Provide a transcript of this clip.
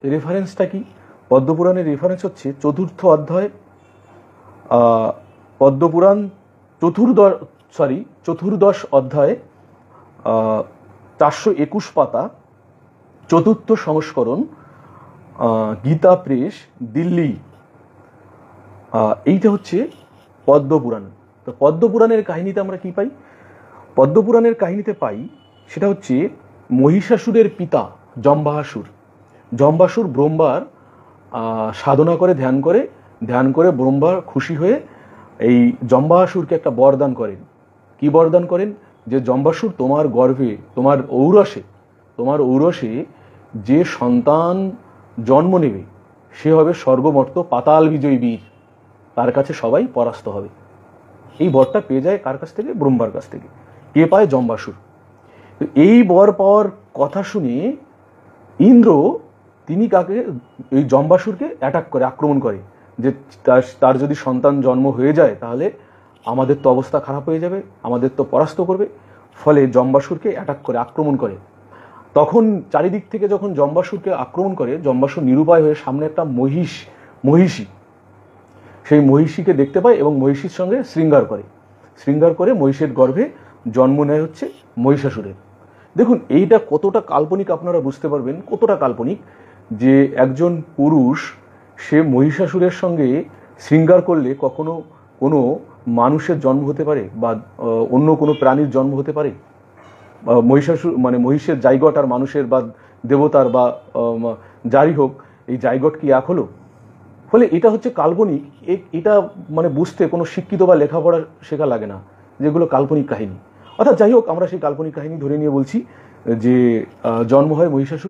রেফারেন্সটা কি? পদ্মপুরাণের রেফারেন্স হচ্ছে চতুর্থ অধ্যায়, পদ্মপুরাণ চতুর্দশ অধ্যায়, 421 পাতা, চতুর্থ সংস্করণ, গীতা প্রেস, দিল্লি। এইটা হচ্ছে পদ্মপুরাণ। তো পদ্মপুরাণের কাহিনীতে আমরা কি পাই? পদ্মপুরাণের কাহিনীতে পাই সেটা হচ্ছে মহিষাসুরের পিতা জম্বাসুর। জম্বাসুর ব্রহ্মার সাধনা করে ধ্যান করে ব্রহ্মা খুশি হয়ে এই জম্বাসুরকে একটা বরদান করেন। কি বরদান করেন? যে জম্বাসুর, তোমার গর্ভে, তোমার ঔরসে যে সন্তান জন্ম নেবে সে হবে স্বর্গমর্ত পাতাল বিজয়ী বীর, তার কাছে সবাই পরাস্ত হবে। এই বরটা পেয়ে যায় কার কাছ থেকে? ব্রহ্মার কাছ থেকে। কে পায়? জম্বাসুর। তো এই বর পাওয়ার কথা শুনে ইন্দ্র তিনি এই জম্বাসুরকে অ্যাটাক করে, আক্রমণ করে, যে তার যদি সন্তান জন্ম হয়ে যায় তাহলে আমাদের তো অবস্থা খারাপ হয়ে যাবে, আমাদের তো পরাস্ত করবে। ফলে জম্বাসুরকে অ্যাটাক করে, আক্রমণ করে। তখন চারিদিক থেকে যখন জম্বাসুরকে আক্রমণ করে, জম্বাসুর নিরুপায় হয়ে সামনে একটা মহিষী, সেই মহিষীকে দেখতে পায় এবং মহিষীর সঙ্গে শৃঙ্গার করে মহিষের গর্ভে জন্ম নেয় হচ্ছে মহিষাসুরের। দেখুন এইটা কতটা কাল্পনিক, আপনারা বুঝতে পারবেন কতটা কাল্পনিক, যে একজন পুরুষ সে মহিষাসুরের সঙ্গে শৃঙ্গার করলে কখনো কোনো মানুষের জন্ম হতে পারে বা অন্য কোনো প্রাণীর জন্ম হতে পারে? মহিষাসুর মানে মহিষের জাইগট আর মানুষের বা দেবতার বা যারই হোক, এই জাইগট কি এক হলো? ফলে এটা হচ্ছে কাল্পনিক। এটা মানে বুঝতে কোনো শিক্ষিত বা লেখাপড়া শেখা লাগে না, যেগুলো কাল্পনিক কাহিনী। অর্থাৎ যাই হোক, আমরা সেই কাল্পনিক কাহিনী ধরে নিয়ে বলছি যে জন্ম হয় মহিষাসুর।